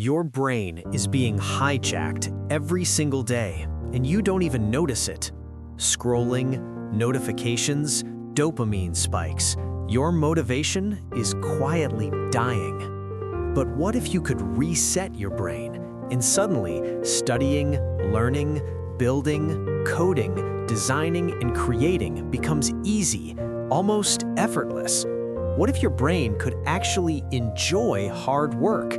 Your brain is being hijacked every single day, and you don't even notice it. Scrolling, notifications, dopamine spikes. Your motivation is quietly dying. But what if you could reset your brain, and suddenly studying, learning, building, coding, designing, and creating becomes easy, almost effortless? What if your brain could actually enjoy hard work?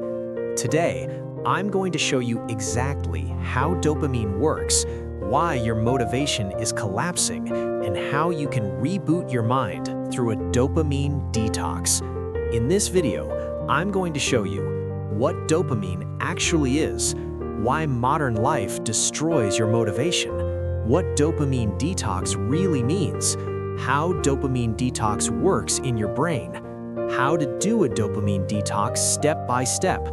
Today, I'm going to show you exactly how dopamine works, why your motivation is collapsing, and how you can reboot your mind through a dopamine detox. In this video, I'm going to show you what dopamine actually is, why modern life destroys your motivation, what dopamine detox really means, how dopamine detox works in your brain, how to do a dopamine detox step by step,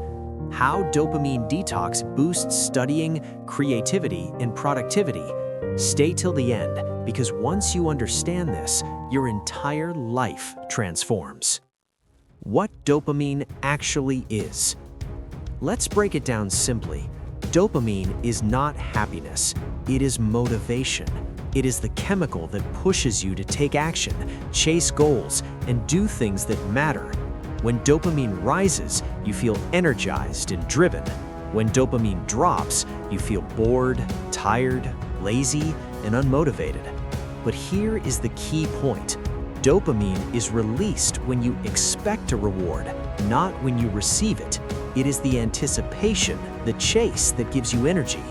how dopamine detox boosts studying, creativity, and productivity. Stay till the end, because once you understand this, your entire life transforms. What dopamine actually is. Let's break it down simply. Dopamine is not happiness, it is motivation. It is the chemical that pushes you to take action, chase goals, and do things that matter. When dopamine rises, you feel energized and driven. When dopamine drops, you feel bored, tired, lazy, and unmotivated. But here is the key point. Dopamine is released when you expect a reward, not when you receive it. It is the anticipation, the chase, that gives you energy.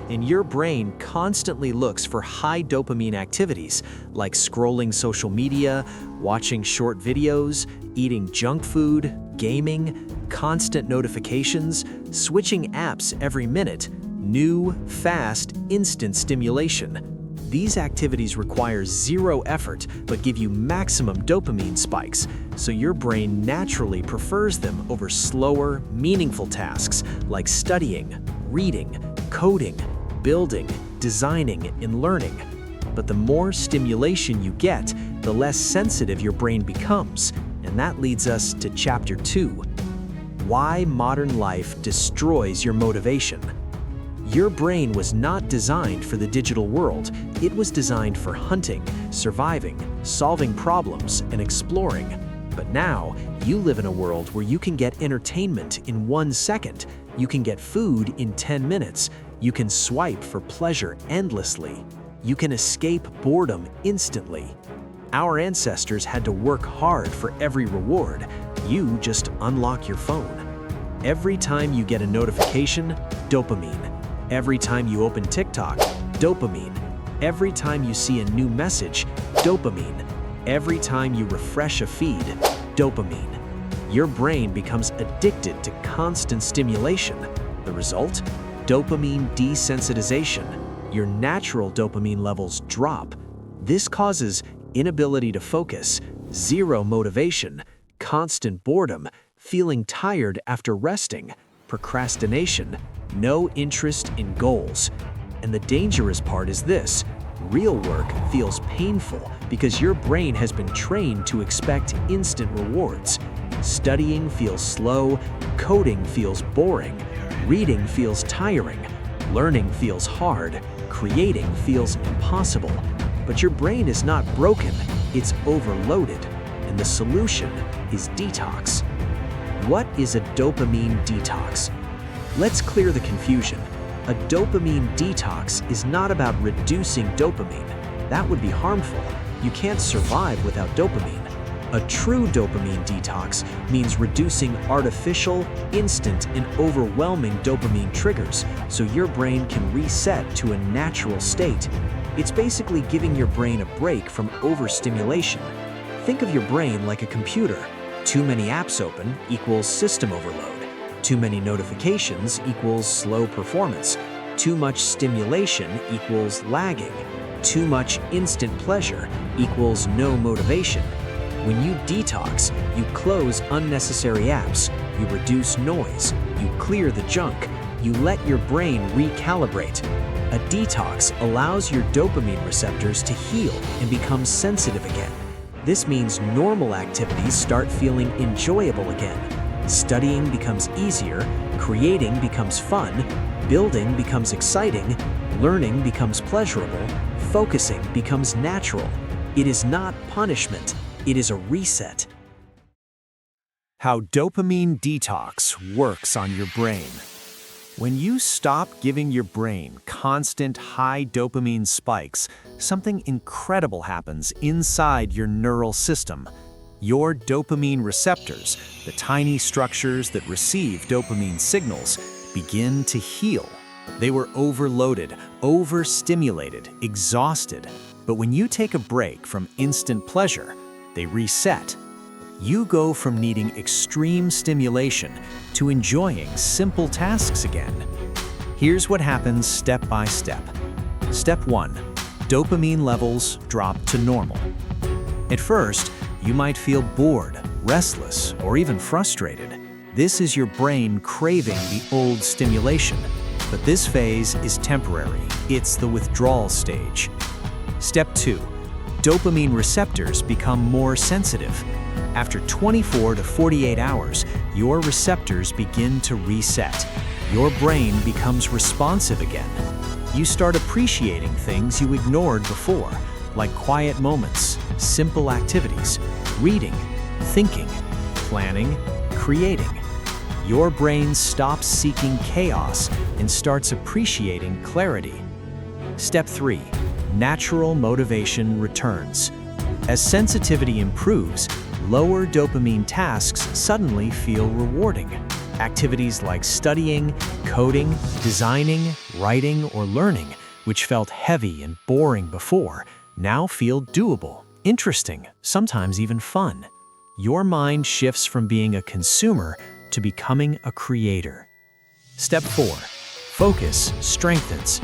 And your brain constantly looks for high dopamine activities like scrolling social media, watching short videos, eating junk food, gaming, constant notifications, switching apps every minute, new, fast, instant stimulation. These activities require zero effort but give you maximum dopamine spikes, so your brain naturally prefers them over slower, meaningful tasks like studying, reading, coding, building, designing, and learning. But the more stimulation you get, the less sensitive your brain becomes. And that leads us to Chapter 2. Why modern life destroys your motivation. Your brain was not designed for the digital world. It was designed for hunting, surviving, solving problems, and exploring. But now, you live in a world where you can get entertainment in 1 second. You can get food in 10 minutes. You can swipe for pleasure endlessly. You can escape boredom instantly. Our ancestors had to work hard for every reward. You just unlock your phone. Every time you get a notification, dopamine. Every time you open TikTok, dopamine. Every time you see a new message, dopamine. Every time you refresh a feed, dopamine. Your brain becomes addicted to constant stimulation. The result? Dopamine desensitization. Your natural dopamine levels drop. This causes inability to focus, zero motivation, constant boredom, feeling tired after resting, procrastination, no interest in goals. And the dangerous part is this: real work feels painful because your brain has been trained to expect instant rewards. Studying feels slow, coding feels boring, reading feels tiring, learning feels hard, creating feels impossible. But your brain is not broken, it's overloaded, and the solution is detox. What is a dopamine detox? Let's clear the confusion. A dopamine detox is not about reducing dopamine. That would be harmful. You can't survive without dopamine. A true dopamine detox means reducing artificial, instant, and overwhelming dopamine triggers so your brain can reset to a natural state. It's basically giving your brain a break from overstimulation. Think of your brain like a computer. Too many apps open equals system overload. Too many notifications equals slow performance. Too much stimulation equals lagging. Too much instant pleasure equals no motivation. When you detox, you close unnecessary apps, you reduce noise, you clear the junk, you let your brain recalibrate. A detox allows your dopamine receptors to heal and become sensitive again. This means normal activities start feeling enjoyable again. Studying becomes easier, creating becomes fun, building becomes exciting, learning becomes pleasurable, focusing becomes natural. It is not punishment, it is a reset. How dopamine detox works on your brain. When you stop giving your brain constant high dopamine spikes, something incredible happens inside your neural system. Your dopamine receptors, the tiny structures that receive dopamine signals, begin to heal. They were overloaded, overstimulated, exhausted. But when you take a break from instant pleasure, they reset. You go from needing extreme stimulation to enjoying simple tasks again. Here's what happens step by step. Step 1. Dopamine levels drop to normal. At first, you might feel bored, restless, or even frustrated. This is your brain craving the old stimulation. But this phase is temporary. It's the withdrawal stage. Step 2. Dopamine receptors become more sensitive. After 24 to 48 hours, your receptors begin to reset. Your brain becomes responsive again. You start appreciating things you ignored before, like quiet moments, simple activities, reading, thinking, planning, creating. Your brain stops seeking chaos and starts appreciating clarity. Step 3. Natural motivation returns. As sensitivity improves, lower dopamine tasks suddenly feel rewarding. Activities like studying, coding, designing, writing, or learning, which felt heavy and boring before, now feel doable, interesting, sometimes even fun. Your mind shifts from being a consumer to becoming a creator. Step 4. Focus strengthens.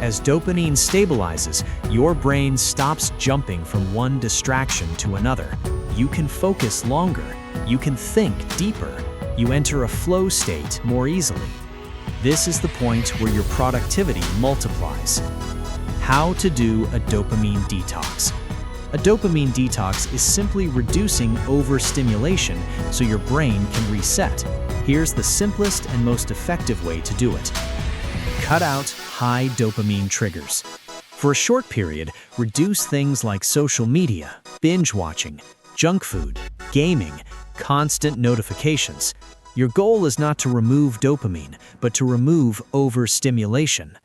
As dopamine stabilizes, your brain stops jumping from one distraction to another. You can focus longer. You can think deeper. You enter a flow state more easily. This is the point where your productivity multiplies. How to do a dopamine detox. A dopamine detox is simply reducing overstimulation so your brain can reset. Here's the simplest and most effective way to do it. Cut out high dopamine triggers. For a short period, reduce things like social media, binge watching, junk food, gaming, constant notifications. Your goal is not to remove dopamine, but to remove overstimulation.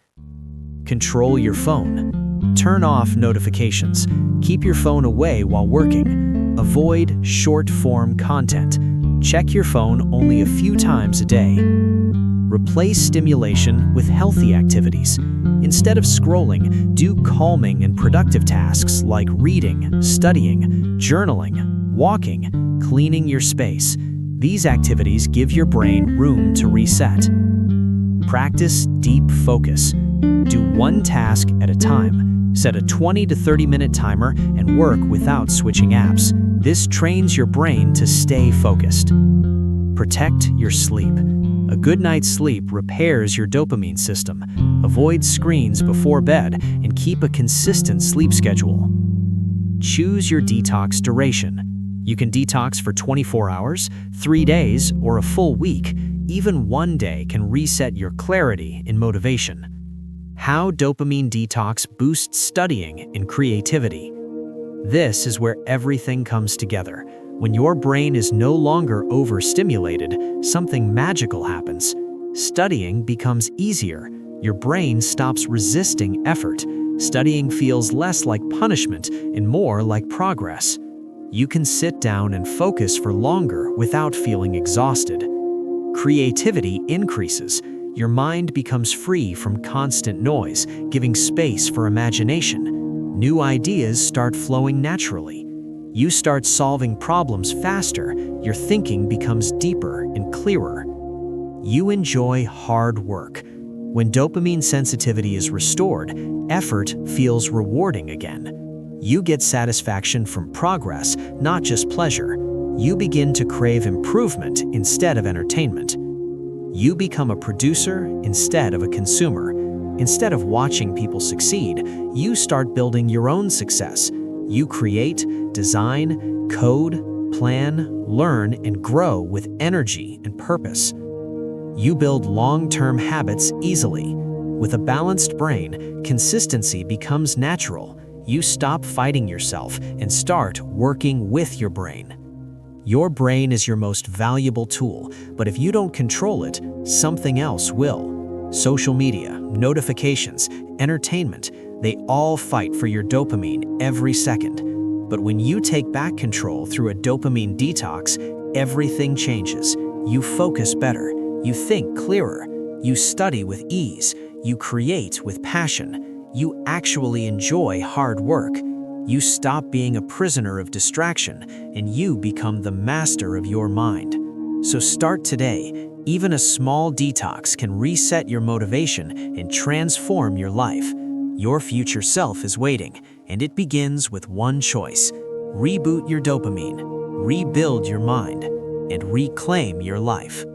Control your phone. Turn off notifications. Keep your phone away while working. Avoid short-form content. Check your phone only a few times a day. Replace stimulation with healthy activities. Instead of scrolling, do calming and productive tasks like reading, studying, journaling, walking, cleaning your space. These activities give your brain room to reset. Practice deep focus. Do one task at a time. Set a 20 to 30-minute timer and work without switching apps. This trains your brain to stay focused. Protect your sleep. A good night's sleep repairs your dopamine system. Avoid screens before bed and keep a consistent sleep schedule. Choose your detox duration. You can detox for 24 hours, 3 days, or a full week. Even one day can reset your clarity and motivation. How dopamine detox boosts studying and creativity. This is where everything comes together. When your brain is no longer overstimulated, something magical happens. Studying becomes easier. Your brain stops resisting effort. Studying feels less like punishment and more like progress. You can sit down and focus for longer without feeling exhausted. Creativity increases. Your mind becomes free from constant noise, giving space for imagination. New ideas start flowing naturally. You start solving problems faster. Your thinking becomes deeper and clearer. You enjoy hard work. When dopamine sensitivity is restored, effort feels rewarding again. You get satisfaction from progress, not just pleasure. You begin to crave improvement instead of entertainment. You become a producer instead of a consumer. Instead of watching people succeed, you start building your own success. You create, design, code, plan, learn, and grow with energy and purpose. You build long-term habits easily. With a balanced brain, consistency becomes natural. You stop fighting yourself and start working with your brain. Your brain is your most valuable tool, but if you don't control it, something else will. Social media, notifications, entertainment, they all fight for your dopamine every second. But when you take back control through a dopamine detox, everything changes. You focus better, you think clearer, you study with ease, you create with passion, you actually enjoy hard work. You stop being a prisoner of distraction, and you become the master of your mind. So start today. Even a small detox can reset your motivation and transform your life. Your future self is waiting, and it begins with one choice. Reboot your dopamine, rebuild your mind, and reclaim your life.